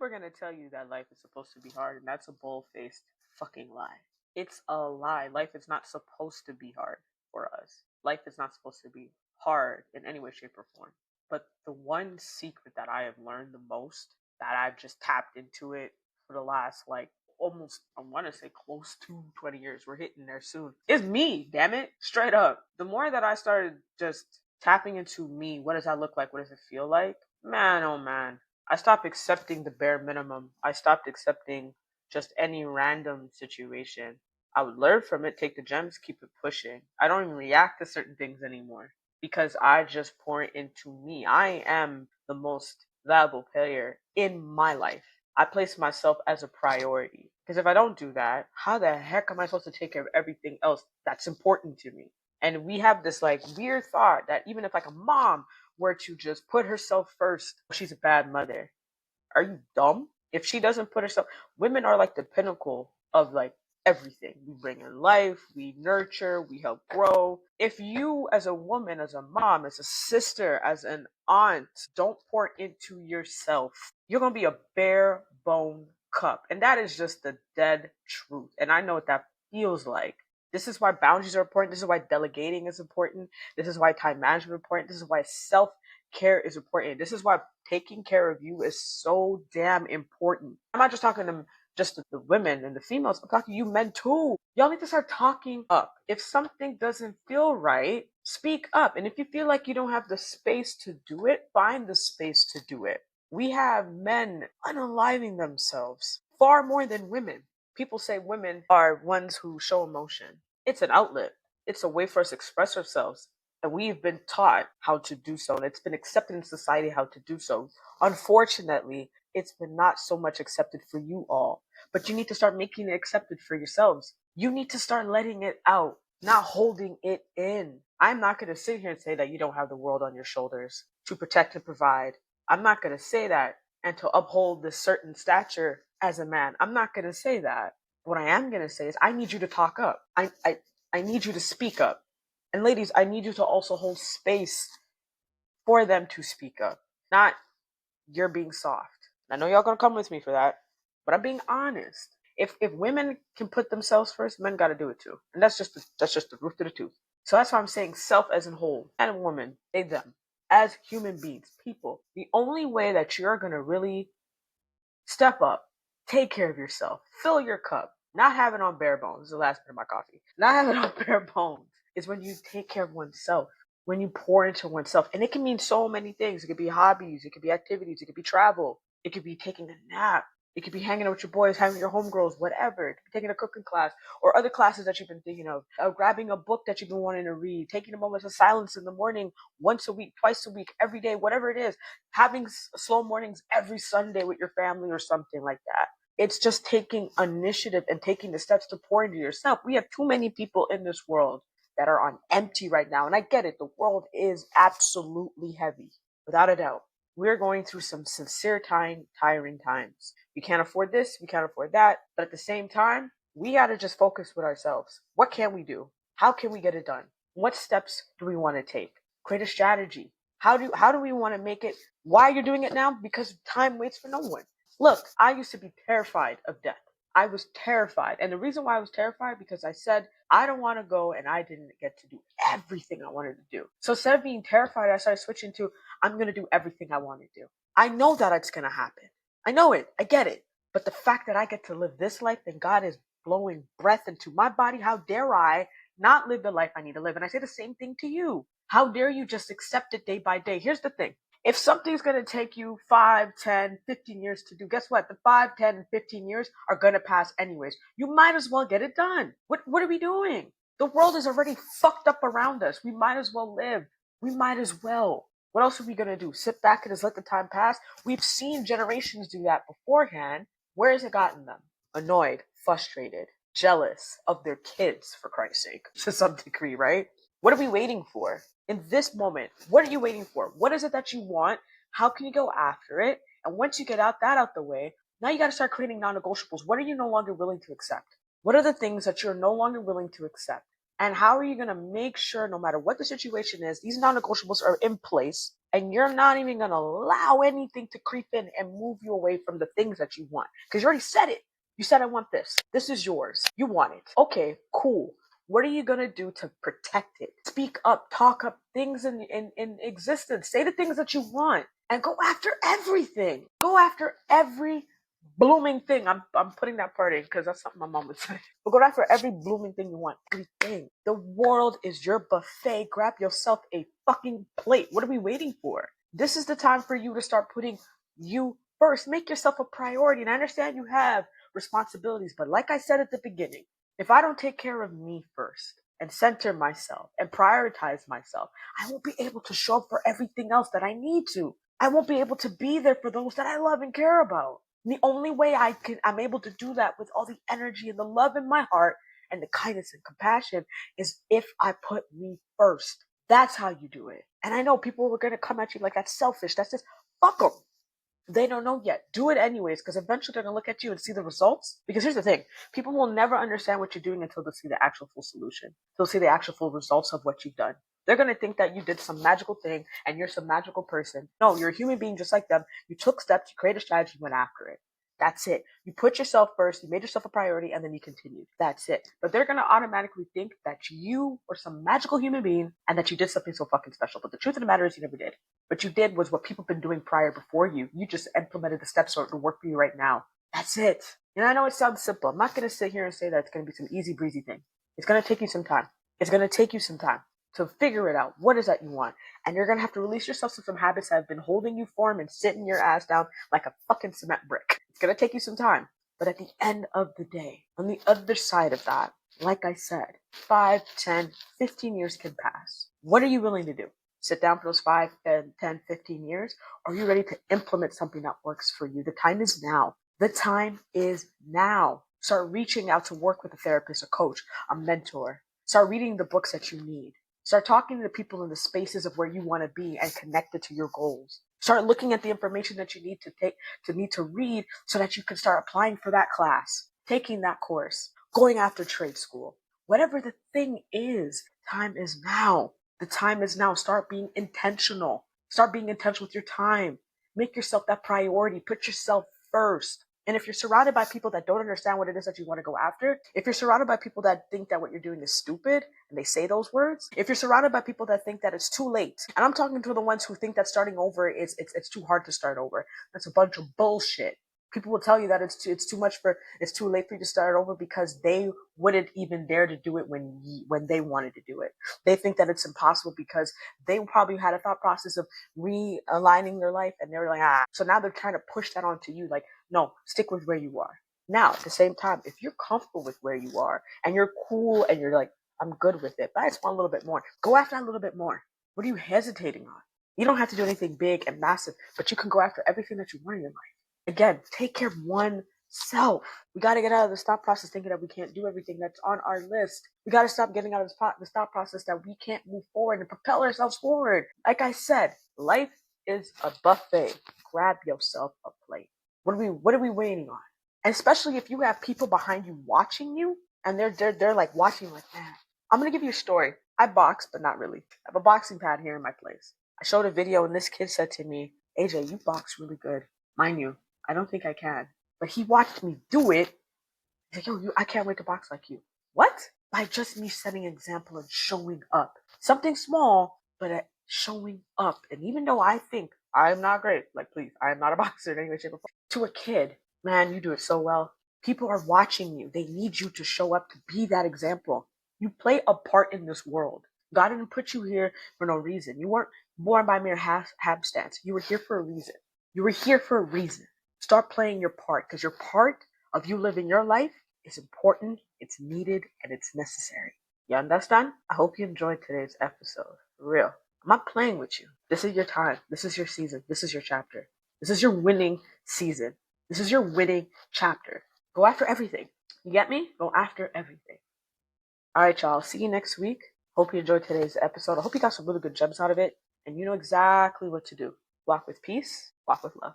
people are gonna tell you that life is supposed to be hard, and that's a bull-faced fucking lie. It's a lie. Life is not supposed to be hard for us. Life is not supposed to be hard in any way, shape, or form. But the one secret that I have learned the most, that I've just tapped into it for the last like almost, I want to say close to 20 years, we're hitting there soon, is me, damn it. Straight up. The more that I started just tapping into me, what does that look like? What does it feel like? Man, oh man. I stopped accepting the bare minimum. I stopped accepting just any random situation. I would learn from it, take the gems, keep it pushing. I don't even react to certain things anymore because I just pour into me. I am the most valuable player in my life. I place myself as a priority. Because if I don't do that, how the heck am I supposed to take care of everything else that's important to me? And we have this like weird thought that even if like a mom were to just put herself first, she's a bad mother. Are you dumb? If she doesn't put herself, women are like the pinnacle of like everything. We bring in life, we nurture, we help grow. If you, as a woman, as a mom, as a sister, as an aunt, don't pour into yourself, you're gonna be a bare bone cup. And that is just the dead truth. And I know what that feels like. This is why boundaries are important. This is why delegating is important. This is why time management is important. This is why self care is important. This is why taking care of you is so damn important. I'm not just talking to just the women and the females. I'm talking to you men too. Y'all need to start talking up. If something doesn't feel right, speak up. And if you feel like you don't have the space to do it, find the space to do it. We have men unaliving themselves far more than women. People say women are ones who show emotion. It's an outlet. It's a way for us to express ourselves. And we've been taught how to do so, and it's been accepted in society how to do so. Unfortunately, it's been not so much accepted for you all. But you need to start making it accepted for yourselves. You need to start letting it out, not holding it in. I'm not going to sit here and say that you don't have the world on your shoulders to protect and provide. I'm not going to say that and to uphold this certain stature as a man. I'm not going to say that. What I am going to say is I need you to talk up. I need you to speak up. And ladies, I need you to also hold space for them to speak up. Not you're being soft. I know y'all gonna come with me for that, but I'm being honest. If women can put themselves first, men gotta do it too. And that's just the root of the tooth. So that's why I'm saying self as in whole, and woman, they them, as human beings, people. The only way that you're gonna really step up, take care of yourself, fill your cup, not have it on bare bones. This is the last bit of my coffee. Not have it on bare bones is when you take care of oneself, when you pour into oneself. And it can mean so many things. It could be hobbies, it could be activities, it could be travel, it could be taking a nap, it could be hanging out with your boys, having your homegirls, whatever. It could be taking a cooking class or other classes that you've been thinking of, grabbing a book that you've been wanting to read, taking a moment of silence in the morning, once a week, twice a week, every day, whatever it is, having slow mornings every Sunday with your family or something like that. It's just taking initiative and taking the steps to pour into yourself. We have too many people in this world that are on empty right now. And I get it. The world is absolutely heavy, without a doubt. We're going through some sincere tiring times. We can't afford this. We can't afford that. But at the same time, we got to just focus with ourselves. What can we do? How can we get it done? What steps do we want to take? Create a strategy. How do we want to make it? Why you're doing it now? Because time waits for no one. Look, I used to be terrified of death. I was terrified. And the reason why I was terrified because I said I don't want to go and I didn't get to do everything I wanted to do. So instead of being terrified, I started switching to I'm going to do everything I want to do. I know that it's going to happen. I know it. I get it. But the fact that I get to live this life and God is blowing breath into my body, how dare I not live the life I need to live? And I say the same thing to you. How dare you just accept it day by day? Here's the thing. If something's going to take you 5, 10, 15 years to do, guess what? The 5, 10, and 15 years are going to pass anyways. You might as well get it done. What are we doing? The world is already fucked up around us. We might as well live. We might as well. What else are we going to do? Sit back and just let the time pass? We've seen generations do that beforehand. Where has it gotten them? Annoyed, frustrated, jealous of their kids, for Christ's sake, to some degree, right? What are we waiting for? In this moment, what are you waiting for? What is it that you want? How can you go after it? And once you get that out the way, now you got to start creating non-negotiables. What are you no longer willing to accept? What are the things that you're no longer willing to accept? And how are you going to make sure, no matter what the situation is, these non-negotiables are in place and you're not even going to allow anything to creep in and move you away from the things that you want? Because you already said it. You said, I want this. This is yours. You want it. Okay, cool. What are you going to do to protect it? Speak up, talk up things in existence. Say the things that you want and go after everything. Go after every blooming thing. I'm putting that part in because that's something my mom would say. But go after every blooming thing you want. Everything. The world is your buffet. Grab yourself a fucking plate. What are we waiting for? This is the time for you to start putting you first. Make yourself a priority. And I understand you have responsibilities, but like I said at the beginning, if I don't take care of me first and center myself and prioritize myself, I won't be able to show up for everything else that I need to. I won't be able to be there for those that I love and care about. And the only way I'm able to do that with all the energy and the love in my heart and the kindness and compassion is if I put me first. That's how you do it. And I know people were going to come at you like that's selfish. That's just fuck them. They don't know yet. Do it anyways, because eventually they're gonna look at you and see the results. Because here's the thing: people will never understand what you're doing until they see the actual full solution. They'll see the actual full results of what you've done. They're gonna think that you did some magical thing and you're some magical person. No, you're a human being just like them. You took steps, you created a strategy, you went after it. That's it. You put yourself first, you made yourself a priority, and then you continued. That's it. But they're gonna automatically think that you were some magical human being and that you did something so fucking special. But the truth of the matter is you never did. What you did was what people have been doing prior before you. You just implemented the steps to work for you right now. That's it. And I know it sounds simple. I'm not going to sit here and say that it's going to be some easy breezy thing. It's going to take you some time. It's going to take you some time to figure it out. What is that you want? And you're going to have to release yourself from some habits that have been holding you firm and sitting your ass down like a fucking cement brick. It's going to take you some time. But at the end of the day, on the other side of that, like I said, 5, 10, 15 years can pass. What are you willing to do? Sit down for those 5, 10, 15 years? Or are you ready to implement something that works for you? The time is now. The time is now. Start reaching out to work with a therapist, a coach, a mentor. Start reading the books that you need. Start talking to the people in the spaces of where you want to be and connected to your goals. Start looking at the information that you need to read so that you can start applying for that class, taking that course, going after trade school. Whatever the thing is, time is now. The time is now. Start being intentional. Start being intentional with your time. Make yourself that priority. Put yourself first. And if you're surrounded by people that don't understand what it is that you want to go after, if you're surrounded by people that think that what you're doing is stupid and they say those words, if you're surrounded by people that think that it's too late, and I'm talking to the ones who think that starting over is it's too hard to start over. That's a bunch of bullshit. People will tell you that it's too late for you to start over because they wouldn't even dare to do it when they wanted to do it. They think that it's impossible because they probably had a thought process of realigning their life and they were like, ah. So now they're trying to push that onto you like, no, stick with where you are. Now, at the same time, if you're comfortable with where you are and you're cool and you're like, I'm good with it, but I just want a little bit more, go after a little bit more. What are you hesitating on? You don't have to do anything big and massive, but you can go after everything that you want in your life. Again, take care of oneself. We got to get out of the stop process thinking that we can't do everything that's on our list. We got to stop getting out of the stop process that we can't move forward and propel ourselves forward. Like I said, life is a buffet. Grab yourself a plate. What are we waiting on? And especially if you have people behind you watching you and they're like watching like, man, I'm going to give you a story. I box, but not really. I have a boxing pad here in my place. I showed a video and this kid said to me, AJ, you box really good. Mind you, I don't think I can. But he watched me do it. He's like, yo, I can't wait to box like you. What? By just me setting an example and showing up. Something small, but showing up. And even though I think I'm not great, like please, I am not a boxer in any way, shape, or form. To a kid, man, you do it so well. People are watching you. They need you to show up to be that example. You play a part in this world. God didn't put you here for no reason. You weren't born by mere hapstance. You were here for a reason. You were here for a reason. Start playing your part because your part of you living your life is important, it's needed, and it's necessary. You understand? I hope you enjoyed today's episode. For real. I'm not playing with you. This is your time. This is your season. This is your chapter. This is your winning season. This is your winning chapter. Go after everything. You get me? Go after everything. All right, y'all. See you next week. Hope you enjoyed today's episode. I hope you got some really good gems out of it. And you know exactly what to do. Walk with peace. Walk with love.